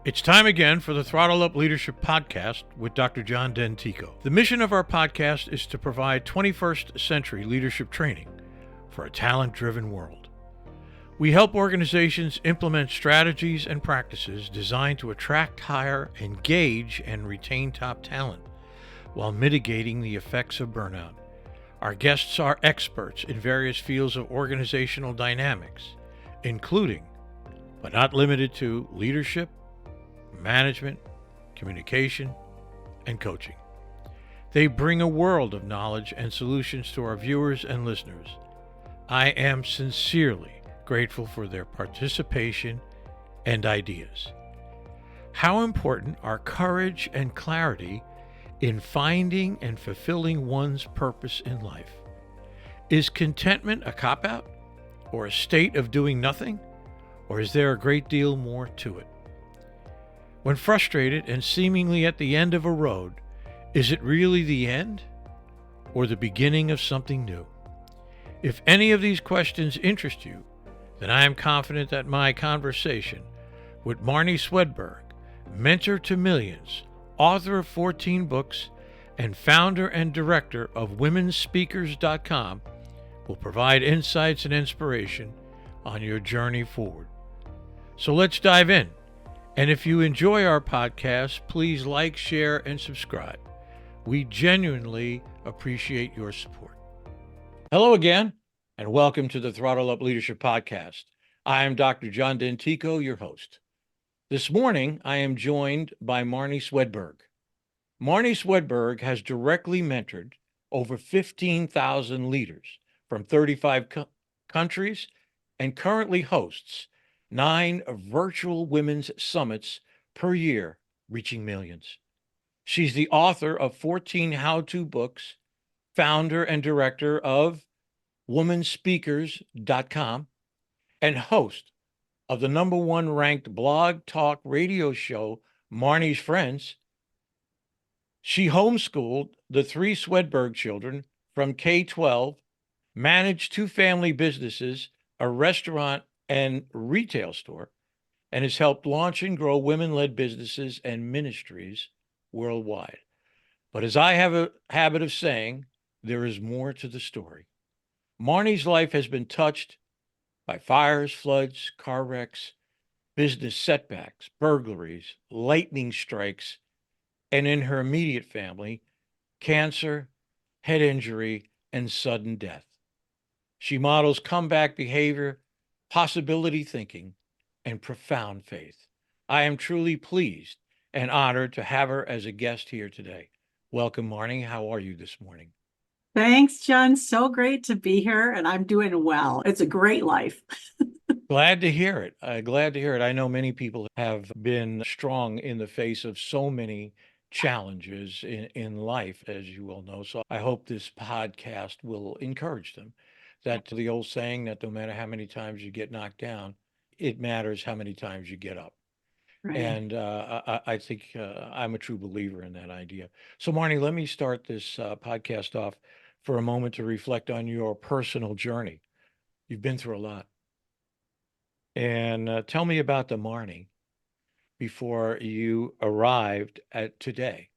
It's time again for the Throttle Up Leadership Podcast with Dr. John Dentico. The mission of our podcast is to provide 21st century leadership training for a talent-driven world. We help organizations implement strategies and practices designed to attract, hire, engage, and retain top talent while mitigating the effects of burnout. Our guests are experts in various fields of organizational dynamics, including, but not limited to, leadership, management, communication, and coaching. They bring a world of knowledge and solutions to our viewers and listeners. I am sincerely grateful for their participation and ideas. How important are courage and clarity in finding and fulfilling one's purpose in life? Is contentment a cop-out or a state of doing nothing, or is there a great deal more to it? When frustrated and seemingly at the end of a road, is it really the end or the beginning of something new? If any of these questions interest you, then I am confident that my conversation with Marnie Swedberg, mentor to millions, author of 14 books, and founder and director of WomenSpeakers.com, will provide insights and inspiration on your journey forward. So let's dive in. And if you enjoy our podcast, please like, share, and subscribe. We genuinely appreciate your support. Hello again, and welcome to the Throttle Up Leadership Podcast. I am Dr. John Dentico, your host. This morning, I am joined by Marnie Swedberg. Marnie Swedberg has directly mentored over 15,000 leaders from 35 countries and currently hosts 9 virtual women's summits per year, reaching millions. She's the author of 14 how-to books, founder and director of WomenSpeakers.com, and host of the #1 ranked blog talk radio show, Marnie's Friends. She homeschooled the 3 Swedberg children from K-12, managed 2 family businesses, a restaurant and retail store, and has helped launch and grow women-led businesses and ministries worldwide. But as I have a habit of saying, there is more to the story. Marnie's life has been touched by fires, floods, car wrecks, business setbacks, burglaries, lightning strikes, and in her immediate family, cancer, head injury, and sudden death. She models comeback behavior, possibility thinking, and profound faith. I am truly pleased and honored to have her as a guest here today. Welcome, Marnie. How are you this morning? Thanks, John. So great to be here, and I'm doing well. It's a great life. Glad to hear it. Glad to hear it. I know many people have been strong in the face of so many challenges in life, as you well know. So I hope this podcast will encourage them. That's the old saying that no matter how many times you get knocked down, it matters how many times you get up. Right. And I think I'm a true believer in that idea. So, Marnie, let me start this podcast off for a moment to reflect on your personal journey. You've been through a lot. And tell me about the Marnie before you arrived at today.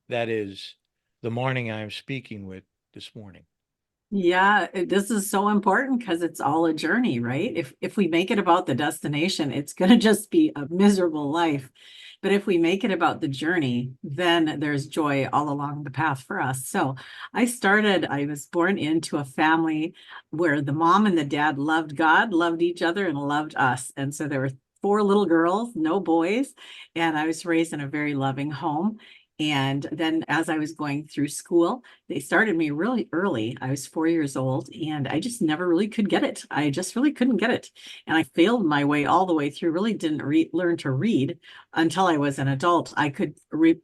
That is the Marnie I'm speaking with this morning. Yeah, this is so important because it's all a journey, right? If we make it about the destination, it's going to just be a miserable life. But if we make it about the journey, then there's joy all along the path for us. So I was born into a family where the mom and the dad loved God, loved each other, and loved us. And so there were 4 little girls, no boys. And I was raised in a very loving home. And then as I was going through school, they started me really early. I was 4 years old and I just never really could get it. I just really couldn't get it. And I failed my way all the way through, really didn't learn to read until I was an adult. I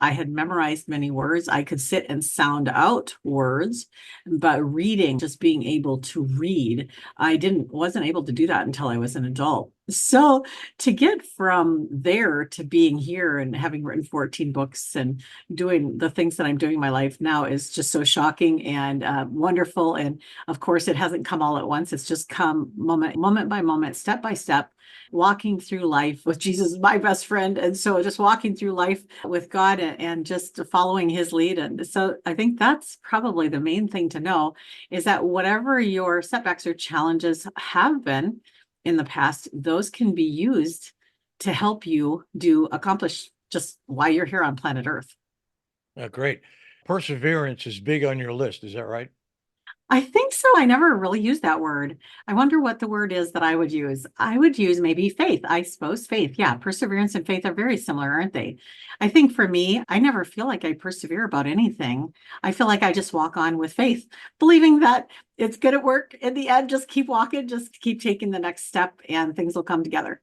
had memorized many words. I could sit and sound out words, but reading, just being able to read, wasn't able to do that until I was an adult. So to get from there to being here and having written 14 books and doing the things that I'm doing in my life now is just so shocking and wonderful. And of course, it hasn't come all at once. It's just come moment by moment, step by step, walking through life with Jesus, my best friend. And so just walking through life with God and just following his lead. And so I think that's probably the main thing to know is that whatever your setbacks or challenges have been, in the past, those can be used to help you accomplish just why you're here on planet Earth. Great. Perseverance is big on your list. Is that right? I think so. I never really used that word. I wonder what the word is that I would use. I would use maybe faith. I suppose faith. Yeah, perseverance and faith are very similar, aren't they? I think for me, I never feel like I persevere about anything. I feel like I just walk on with faith, believing that it's going to work in the end. Just keep walking, just keep taking the next step, and things will come together.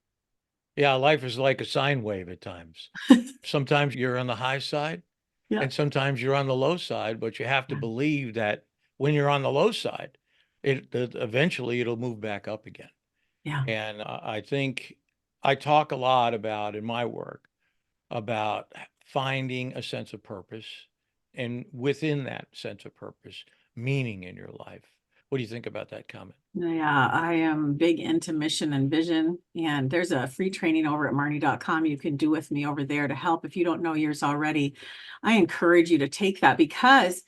Yeah, life is like a sine wave at times. Sometimes you're on the high side Yeah. and sometimes you're on the low side, but you have to believe that when you're on the low side, that eventually it'll move back up again. Yeah. And I think I talk a lot about in my work about finding a sense of purpose and within that sense of purpose, meaning in your life. What do you think about that comment? Yeah, I am big into mission and vision. And there's a free training over at Marnie.com you can do with me over there to help. If you don't know yours already, I encourage you to take that because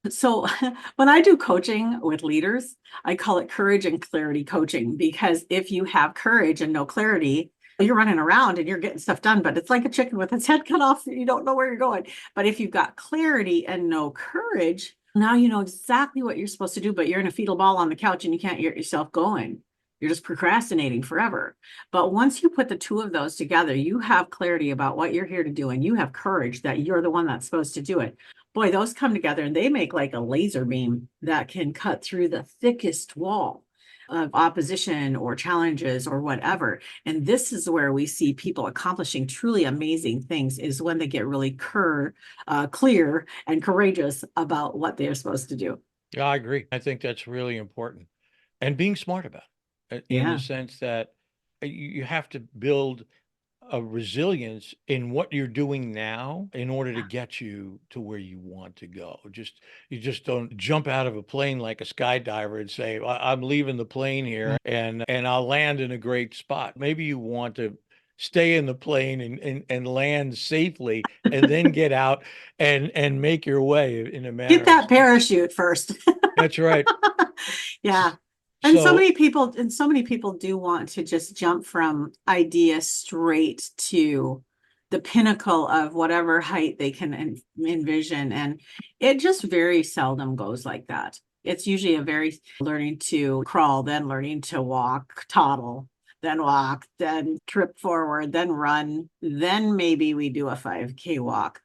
so when I do coaching with leaders, I call it courage and clarity coaching because if you have courage and no clarity, you're running around and you're getting stuff done, but it's like a chicken with its head cut off. You don't know where you're going. But if you've got clarity and no courage, now you know exactly what you're supposed to do, but you're in a fetal ball on the couch and you can't get yourself going. You're just procrastinating forever. But once you put the two of those together, you have clarity about what you're here to do, and you have courage that you're the one that's supposed to do it. Boy, those come together and they make like a laser beam that can cut through the thickest wall of opposition or challenges or whatever. And this is where we see people accomplishing truly amazing things is when they get really clear and courageous about what they're supposed to do. Yeah, I agree. I think that's really important. And being smart about it in the Yeah. sense that you have to build a resilience in what you're doing now in order to get you to where you want to go. You just don't jump out of a plane like a skydiver and say, I'm leaving the plane here and I'll land in a great spot." Maybe you want to stay in the plane and land safely and then get out and make your way in a Get manner of that parachute first. that's right. Yeah. And So so many people do want to just jump from idea straight to the pinnacle of whatever height they can envision. And it just very seldom goes like that. It's usually a very learning to crawl, then learning to walk, toddle, then walk, then trip forward, then run, then maybe we do a 5K walk.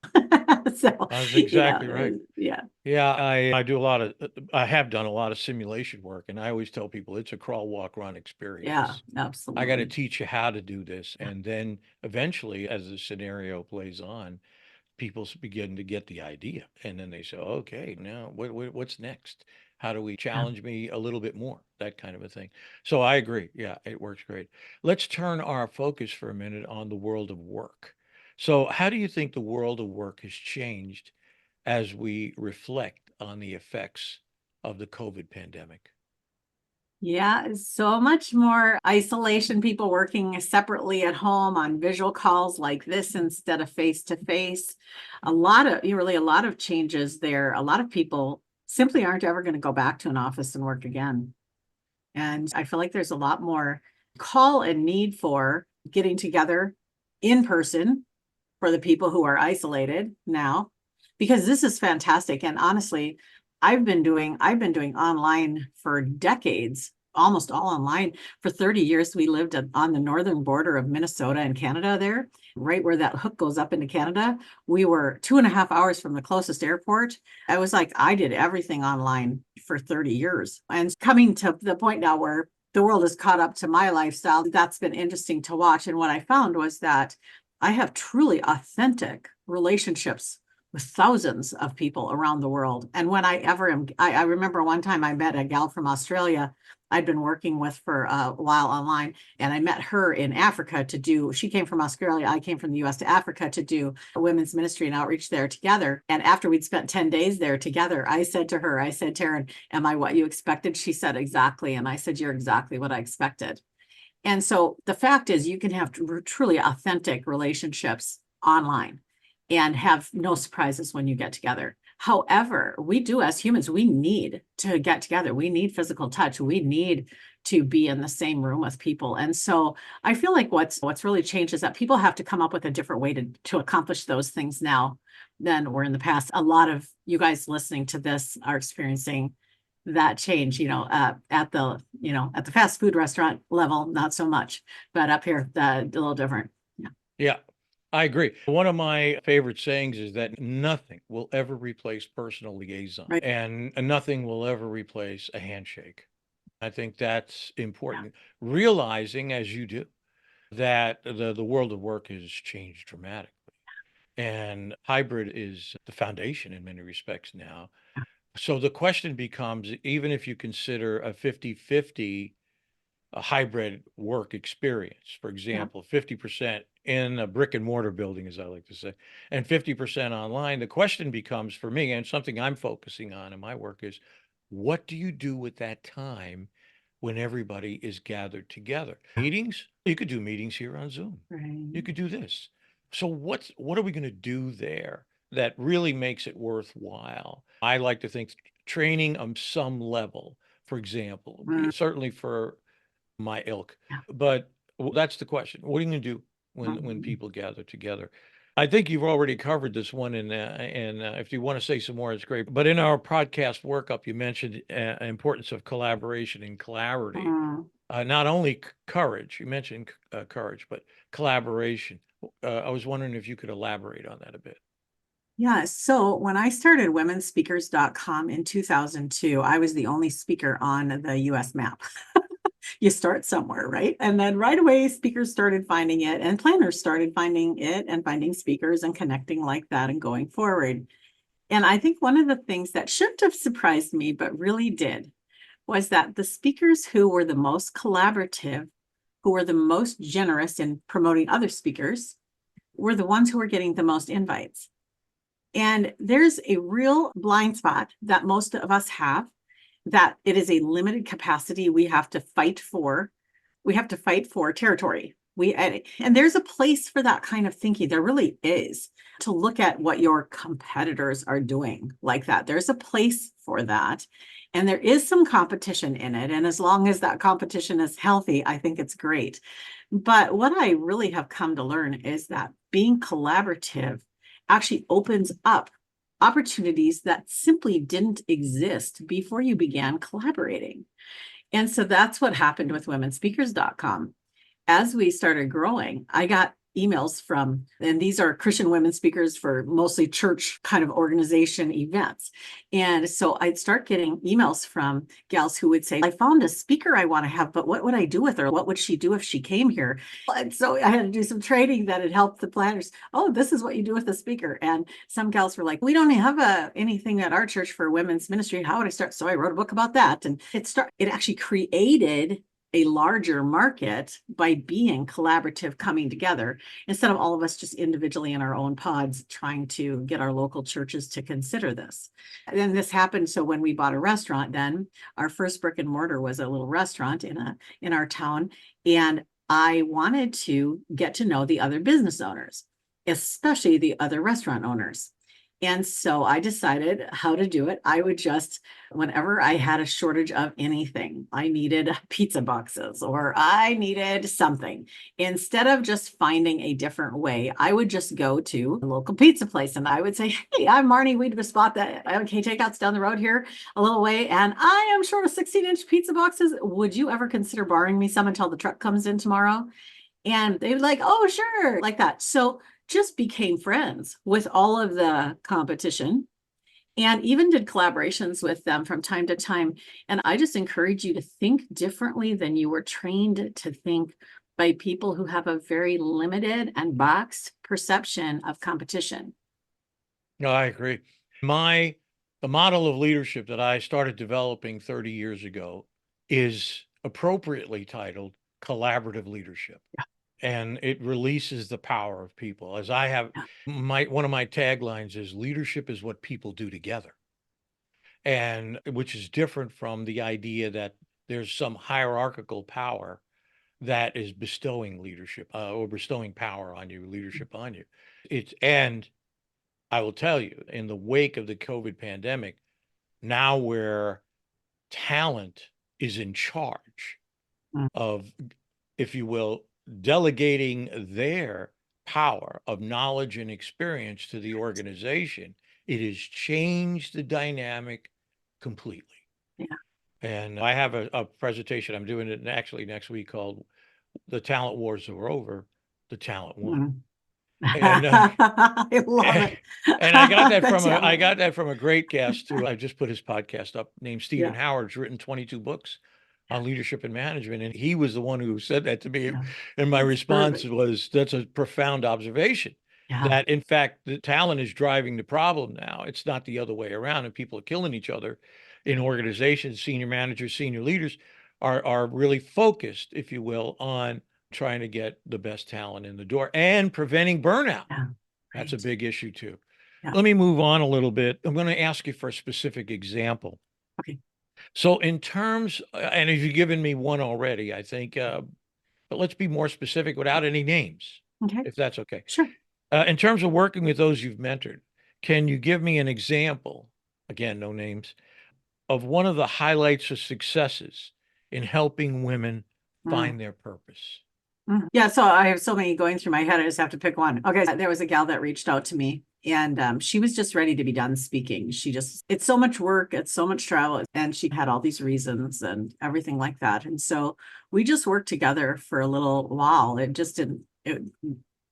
So, that's exactly right. yeah, Yeah, I have done a lot of simulation work, and I always tell people it's a crawl, walk, run yeah, experience. I got to absolutely. teach you how to do this, and then eventually, as the scenario plays on, people begin to get the idea, and then they say, "Okay, now what's next? How do we Yeah. challenge me a little bit more?" That kind of a thing. So I agree. Yeah, it works great. Let's turn our focus for a minute on the world of work. So, how do you think the world of work has changed as we reflect on the effects of the COVID pandemic? Yeah, so much more isolation, people working separately at home on visual calls like this instead of face to face. Really a lot of changes there. A lot of people simply aren't ever going to go back to an office and work again. And I feel like there's a lot more call and need for getting together in person for the people who are isolated now, because this is fantastic. And honestly, I've been doing online for decades, almost all online. For 30 years, we lived on the northern border of Minnesota and Canada there, right where that hook goes up into Canada. We were 2.5 hours from the closest airport. I was like, I did everything online for 30 years. And coming to the point now where the world is caught up to my lifestyle, that's been interesting to watch. And what I found was that I have truly authentic relationships with thousands of people around the world. And when I remember one time I met a gal from Australia I'd been working with for a while online, and I met her in Africa she came from Australia, I came from the US to Africa to do women's ministry and outreach there together. And after we'd spent 10 days there together, I said to her, I said, Taryn, am I what you expected? She said, exactly. And I said, you're exactly what I expected. And so the fact is, you can have truly authentic relationships online and have no surprises when you get together. However, we do as humans, we need to get together. We need physical touch. We need to be in the same room with people. And so I feel like what's really changed is that people have to come up with a different way to accomplish those things now than were in the past. A lot of you guys listening to this are experiencing that change, at the fast food restaurant level, not so much, but up here, a little different. Yeah. Yeah, I agree. One of my favorite sayings is that nothing will ever replace personal liaison, Right. and nothing will ever replace a handshake. I think that's important. Realizing, as you do, that the world of work has changed dramatically. And hybrid is the foundation in many respects now. So the question becomes, even if you consider a 50-50 a hybrid work experience, for example, 50% in a brick and mortar building, as I like to say, and 50% online, the question becomes for me, and something I'm focusing on in my work is, what do you do with that time when everybody is gathered together? Meetings, you could do meetings here on Zoom. You Right. could do this. So what are we going to do there that really makes it worthwhile? I like to think training on some level, for example, certainly for my ilk. Yeah. But that's the question. What are you going to do when Mhm. people gather together? I think you've already covered this one, and if you want to say some more, it's great. But in our podcast workup, you mentioned importance of collaboration and clarity. Mm. Not only courage, you mentioned courage, but collaboration. I was wondering if you could elaborate on that a bit. Yeah. So when I started womenspeakers.com in 2002, I was the only speaker on the US map. You start somewhere, right? And then right away, speakers started finding it, and planners started finding it and finding speakers and connecting like that and going forward. And I think one of the things that shouldn't have surprised me, but really did, was that the speakers who were the most collaborative, who were the most generous in promoting other speakers, were the ones who were getting the most invites. And there's a real blind spot that most of us have, that it is a limited capacity we have to fight for. We have to fight for territory. And there's a place for that kind of thinking. There really is, to look at what your competitors are doing like that. There's a place for that. And there is some competition in it. And as long as that competition is healthy, I think it's great. But what I really have come to learn is that being collaborative actually opens up opportunities that simply didn't exist before you began collaborating. And so that's what happened with womenspeakers.com. As we started growing, I got emails from, and these are Christian women speakers for mostly church kind of organization events. And so I'd start getting emails from gals who would say, I found a speaker I want to have, but what would I do with her? What would she do if she came here? And so I had to do some training that had helped the planners. Oh, this is what you do with the speaker. And some gals were like, we don't have anything at our church for women's ministry. How would I start? So I wrote a book about that. And it actually created a larger market by being collaborative, coming together, instead of all of us just individually in our own pods trying to get our local churches to consider this. And then this happened. So when we bought a restaurant, then our first brick and mortar was a little restaurant in our town. And I wanted to get to know the other business owners, especially the other restaurant owners. And so I decided how to do it. I would just, whenever I had a shortage of anything, I needed pizza boxes or I needed something, instead of just finding a different way, I would just go to a local pizza place and I would say, hey, I'm Marnie. We just bought that okay takeouts down the road here a little way, and I am short of 16-inch pizza boxes. Would you ever consider borrowing me some until the truck comes in tomorrow? And they would like, oh, sure, like that. So just became friends with all of the competition and even did collaborations with them from time to time. And I just encourage you to think differently than you were trained to think by people who have a very limited and boxed perception of competition. No, I agree. The model of leadership that I started developing 30 years ago is appropriately titled collaborative leadership. Yeah, And it releases the power of people. As I have yeah, my one of my taglines is leadership is what people do together. And which is different from the idea that there's some hierarchical power that is bestowing leadership or bestowing power on you, leadership on you. And I will tell you, in the wake of the COVID pandemic, now where talent is in charge mm, of, if you will, delegating their power of knowledge and experience to the organization, it has changed the dynamic completely. yeah. And I have a presentation I'm doing it actually next week called "The Talent Wars Are Over, the Talent Won." Mm. And I love it. and I got that The from talent one. a great guest who I just put his podcast up, named Stephen Yeah, Howard's written 22 books yeah, on leadership and management. And he was the one who said that to me. yeah. And my That's response perfect. was, that's a profound observation. Yeah, That in fact, the talent is driving the problem now. It's not the other way around. And people are killing each other in organizations. Senior managers, senior leaders are really focused, if you will, on trying to get the best talent in the door and preventing burnout. yeah. That's a Right. big issue too. Yeah. Let me move on a little bit. I'm going to ask you for a specific example. Okay. So, in terms, and if you've given me one already, I think, but let's be more specific without any names, Okay. if that's okay. Sure. In terms of working with those you've mentored, can you give me an example, again, no names, of one of the highlights of successes in helping women Mm. find their purpose? Mhm. Yeah, so I have so many going through my head. I just have to pick one. Okay, there was a gal that reached out to me and she was just ready to be done speaking. It's so much work, it's so much travel, and she had all these reasons and everything like that. And so we just worked together for a little while.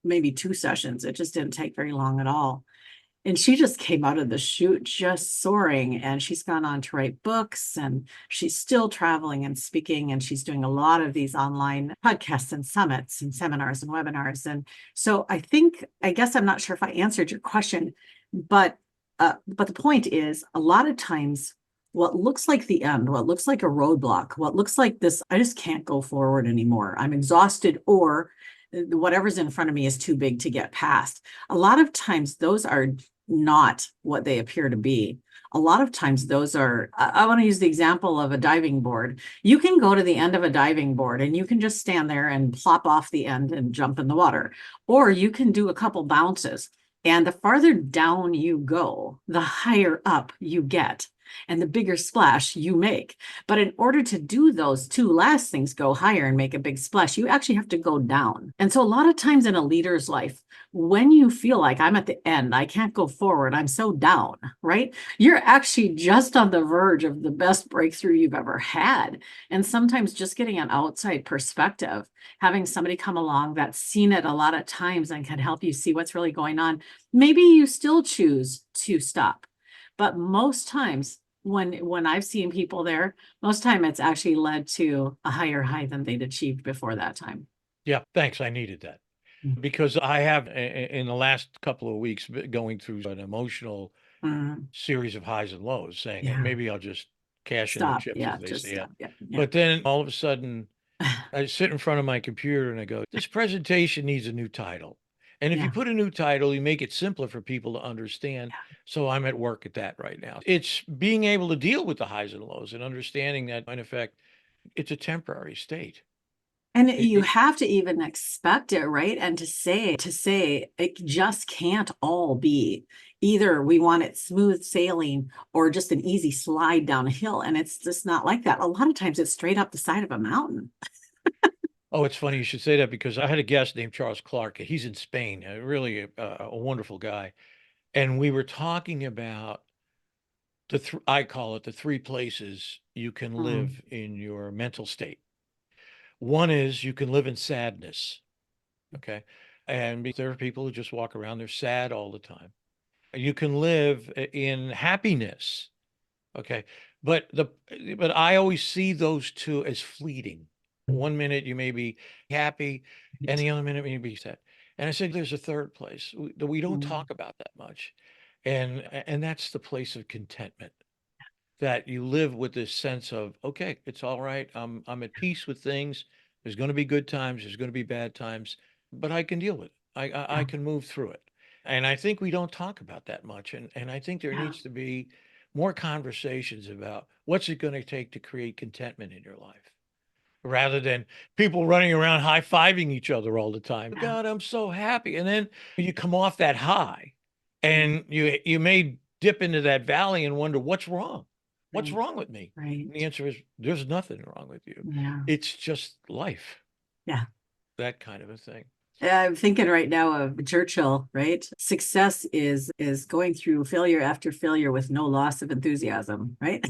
Maybe 2 sessions. It just didn't take very long at all. And she just came out of the chute just soaring, and she's gone on to write books, and she's still traveling and speaking, and she's doing a lot of these online podcasts and summits and seminars and webinars. And so I guess I'm not sure if I answered your question, but the point is, a lot of times what looks like the end, what looks like a roadblock, what looks like this, I just can't go forward anymore. I'm exhausted, or whatever's in front of me is too big to get past. A lot of times those are not what they appear to be. A lot of times those are, I want to use the example of a diving board. You can go to the end of a diving board and you can just stand there and plop off the end and jump in the water. Or you can do a couple bounces. And the farther down you go, the higher up you get and the bigger splash you make. But in order to do those two last things, go higher and make a big splash, you actually have to go down. And so a lot of times in a leader's life, when you feel like I'm at the end, I can't go forward, I'm so down, right? You're actually just on the verge of the best breakthrough you've ever had. And sometimes just getting an outside perspective, having somebody come along that's seen it a lot of times and can help you see what's really going on. Maybe you still choose to stop. But most times when I've seen people there, most time it's actually led to a higher high than they'd achieved before that time. Yeah, thanks. I needed that because I have in the last couple of weeks going through an emotional Mm, series of highs and lows, saying yeah. maybe I'll just cash in the Stop. chips, Yeah. as they Just say. Yeah. stop. Yeah. Yeah. But then all of a sudden, I sit in front of my computer and I go, this presentation needs a new title. And if you Yeah. put a new title, you make it simpler for people to understand. So I'm at work at that right now. It's being able to deal with the highs and lows and understanding that, in effect, it's a temporary state. And It, you it, have to even expect it, right? And to say it just can't all be either we want it smooth sailing or just an easy slide down a hill. And it's just not like that. A lot of times it's straight up the side of a mountain. oh, it's funny you should say that because I had a guest named Charles Clark. He's in Spain, really a wonderful guy. And we were talking about I call it the three places you can Mm, live in your mental state. One is you can live in sadness. Okay. And there are people who just walk around, they're sad all the time. You can live in happiness. Okay. But but I always see those two as fleeting. One minute you may be happy, and right. the other minute you may be sad. And I said, there's a third place that we don't Mm, talk about that much. And that's the place of contentment, that you live with this sense of, okay, it's all right. I'm at peace with things. There's going to be good times. There's going to be bad times, but I can deal with it. I Yeah. can move through it. And I think we don't talk about that much. And I think there Yeah. needs to be more conversations about what's it going to take to create contentment in your life, rather than people running around high-fiving each other all the time. Yeah. God, I'm so happy. And then you come off that high Right. and you may dip into that valley and wonder, what's wrong? What's Right. wrong with me? And the Right. answer is, there's nothing wrong with you. Yeah. It's just life, Yeah. that kind of a thing. I'm thinking right now of Churchill, right? Success is going through failure after failure with no loss of enthusiasm, right?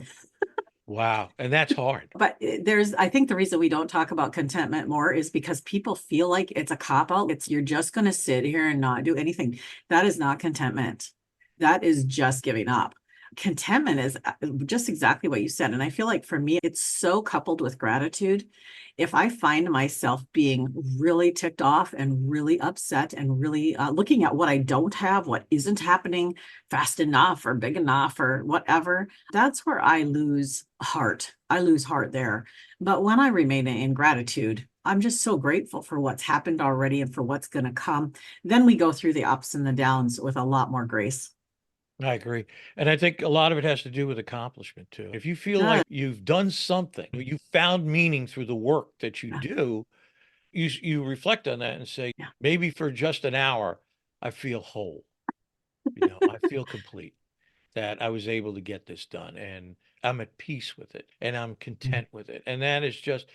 Wow. And that's hard. But I think the reason we don't talk about contentment more is because people feel like it's a cop out. It's you're just going to sit here and not do anything. That is not contentment. That is just giving up. Contentment is just exactly what you said. And I feel like for me, it's so coupled with gratitude. If I find myself being really ticked off and really upset and really looking at what I don't have, what isn't happening fast enough or big enough or whatever, that's where I lose heart. I lose heart there. But when I remain in gratitude, I'm just so grateful for what's happened already and for what's going to come. Then we go through the ups and the downs with a lot more grace. I agree. And I think a lot of it has to do with accomplishment too. If you feel Uh, like you've done something, you found meaning through the work that you yeah, do, you reflect on that and say, yeah, maybe for just an hour, I feel whole. I feel complete, that I was able to get this done, and I'm at peace with it and I'm mm, content with it. And that is just,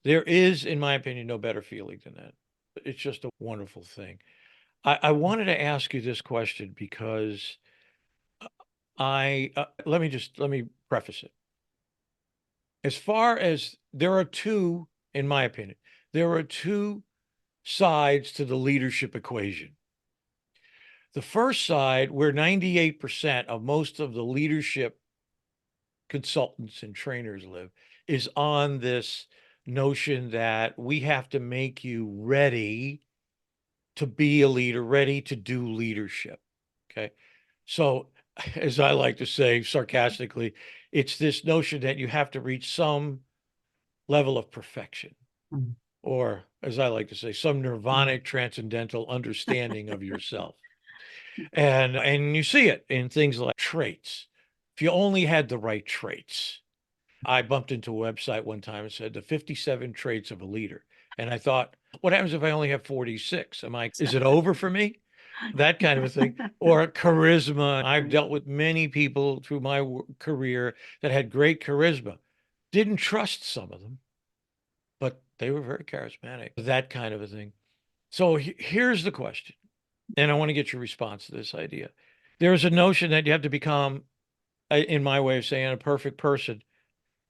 there is, in my opinion, no better feeling than that. It's just a wonderful thing. I wanted to ask you this question because let me preface it. As far as there are two, in my opinion, there are two sides to the leadership equation. The first side, where 98% of most of the leadership consultants and trainers live, is on this notion that we have to make you ready to be a leader, ready to do leadership. Okay. So, as I like to say sarcastically, it's this notion that you have to reach some level of perfection, mm, or as I like to say, some mm. nirvanic transcendental understanding of yourself. And you see it in things like traits. If you only had the right traits. I bumped into a website one time and said the 57 traits of a leader. And I thought, what happens if I only have 46? Is it over for me? That kind of a thing. Or charisma. I've dealt with many people through my career that had great charisma. Didn't trust some of them, but they were very charismatic. That kind of a thing. So here's the question, and I want to get your response to this idea. There's a notion that you have to become, in my way of saying, a perfect person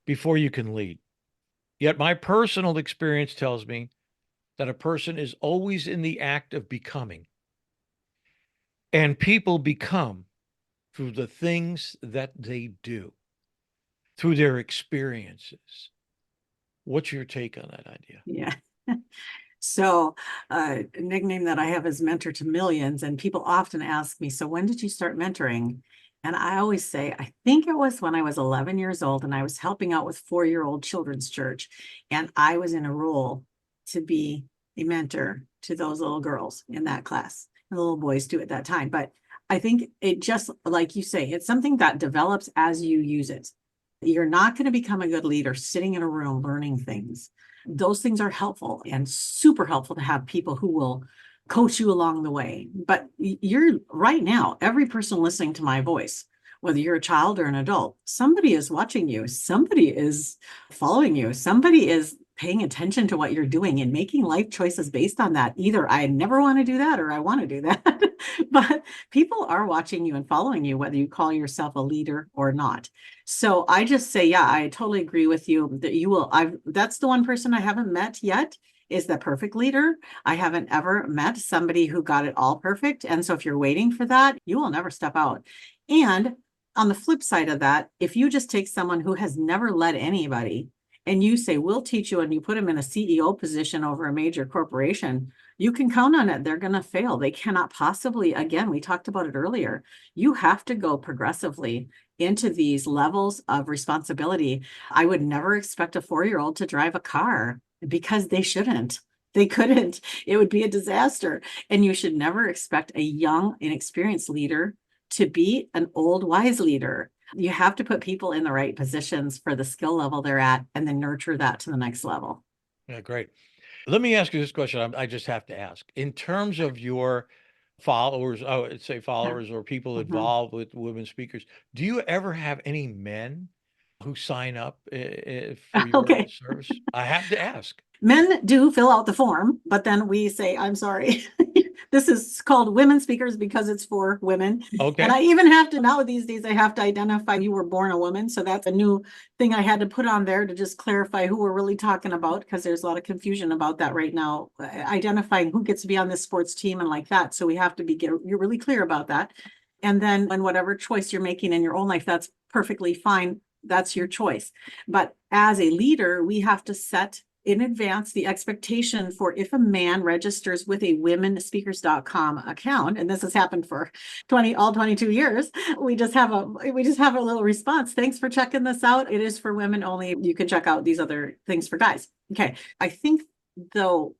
before you can lead. Yet my personal experience tells me that a person is always in the act of becoming, and people become through the things that they do, through their experiences. What's your take on that idea? Yeah. So, a nickname that I have is Mentor to Millions, and people often ask me, so when did you start mentoring? And I always say, I think it was when I was 11 years old and I was helping out with 4-year-old children's church. And I was in a role to be a mentor to those little girls in that class, and the little boys too at that time. But I think it just, like you say, it's something that develops as you use it. You're not going to become a good leader sitting in a room learning things. Those things are helpful and super helpful to have people who will coach you along the way. But you're right now, every person listening to my voice, whether you're a child or an adult, somebody is watching you, somebody is following you, somebody is paying attention to what you're doing and making life choices based on that. Either I never want to do that or I want to do that. But people are watching you and following you, whether you call yourself a leader or not. So I just say, yeah, I totally agree with you that you will. That's the one person I haven't met yet is the perfect leader. I haven't ever met somebody who got it all perfect. And so if you're waiting for that, you will never step out. And on the flip side of that, if you just take someone who has never led anybody and you say, we'll teach you, and you put them in a CEO position over a major corporation, you can count on it. They're going to fail. They cannot possibly, again, we talked about it earlier. You have to go progressively into these levels of responsibility. I would never expect a 4-year-old to drive a car because they shouldn't. They couldn't. It would be a disaster. And you should never expect a young, inexperienced leader to be an old, wise leader. You have to put people in the right positions for the skill level they're at and then nurture that to the next level. Yeah, great. Let me ask you this question. I just have to ask. In terms of your followers, I would say Yeah. followers or people Mhm. involved with women speakers, do you ever have any men who sign up for your Okay. service? I have to ask. Men do fill out the form, but then we say, I'm sorry. This is called women speakers because it's for women. And Okay. I even have to now these days, I have to identify you were born a woman. So that's a new thing I had to put on there to just clarify who we're really talking about, because there's a lot of confusion about that right now, identifying who gets to be on this sports team and like that. So we have to you're really clear about that. And then when whatever choice you're making in your own life, that's perfectly fine. That's your choice. But as a leader, we have to set in advance the expectation for if a man registers with a womenspeakers.com account, and this has happened for 22 years, we just have a little response. Thanks for checking this out. It is for women only. You can check out these other things for guys. Okay. I think though,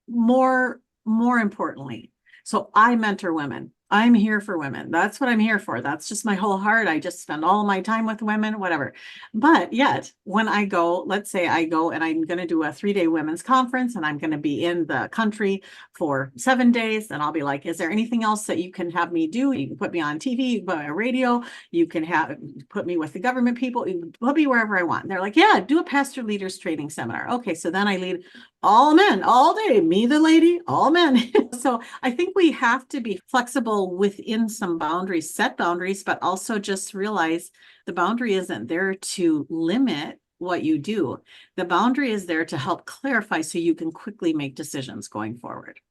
more importantly, so I mentor women. I'm here for women. That's what I'm here for. That's just my whole heart. I just spend all my time with women, whatever. But yet, when I go, let's say I go and I'm going to do a 3-day women's conference and I'm going to be in the country for 7 days, and I'll be like, is there anything else that you can have me do? You can put me on TV, you can put me on radio, you can put me with the government people, you can put me wherever I want. And they're like, yeah, do a pastor leaders training seminar. Okay, so then I lead all men all day, me the lady, all men. So I think we have to be flexible within some boundaries, set boundaries, but also just realize the boundary isn't there to limit what you do. The boundary is there to help clarify so you can quickly make decisions going forward.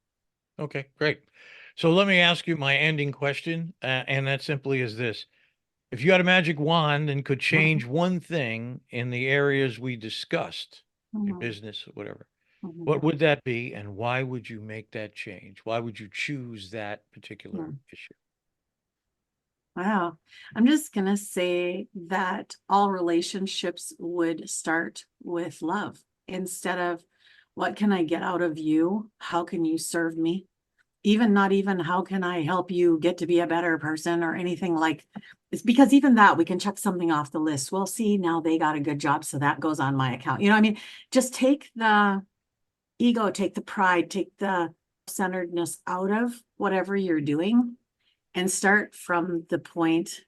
Okay, great. So let me ask you my ending question, and that simply is this. If you had a magic wand and could change one thing in the areas we discussed, in Mhm, business, whatever, mhm, what would that be, and why would you make that change? Why would you choose that particular mhm. issue? Wow. I'm just going to say that all relationships would start with love instead of what can I get out of you? How can you serve me? Even not even how can I help you get to be a better person or anything like it's because even that we can check something off the list. Well, see, now they got a good job, so that goes on my account. I mean, just take the ego, take the pride, take the centeredness out of whatever you're doing and start from the point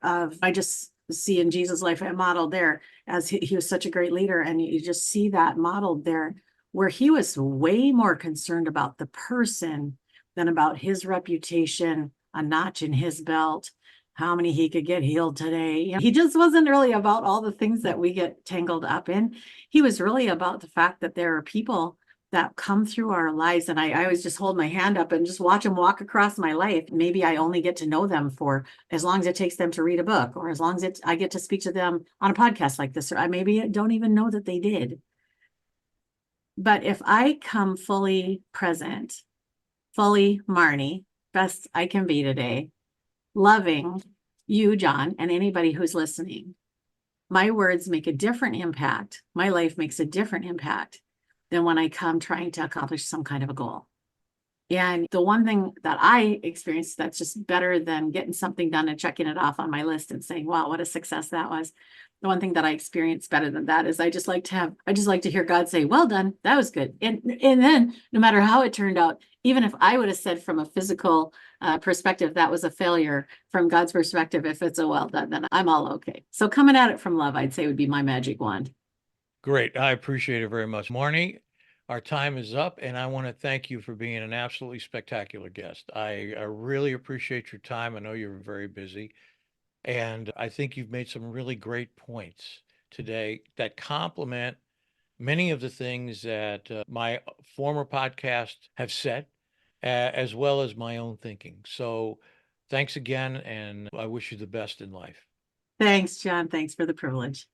of I just see in Jesus' life I modeled there as he was such a great leader, and you just see that modeled there where he was way more concerned about the person than about his reputation, a notch in his belt, how many he could get healed today. He just wasn't really about all the things that we get tangled up in. He was really about the fact that there are people that come through our lives. And I always just hold my hand up and just watch them walk across my life. Maybe I only get to know them for as long as it takes them to read a book, or as long as I get to speak to them on a podcast like this, or I maybe don't even know that they did. But if I come fully present, fully Marnie, best I can be today, loving you, John, and anybody who's listening, my words make a different impact. My life makes a different impact than when I come trying to accomplish some kind of a goal. And the one thing that I experienced that's just better than getting something done and checking it off on my list and saying, wow, what a success that was. The one thing that I experienced better than that is I just like to hear God say, well done, that was good. And then no matter how it turned out, even if I would have said from a physical perspective, that was a failure, from God's perspective, if it's a well done, then I'm all okay. So coming at it from love, I'd say would be my magic wand. Great. I appreciate it very much. Marnie, our time is up, and I want to thank you for being an absolutely spectacular guest. I really appreciate your time. I know you're very busy, and I think you've made some really great points today that complement many of the things that my former podcast have said, as well as my own thinking. So thanks again, and I wish you the best in life. Thanks, John. Thanks for the privilege.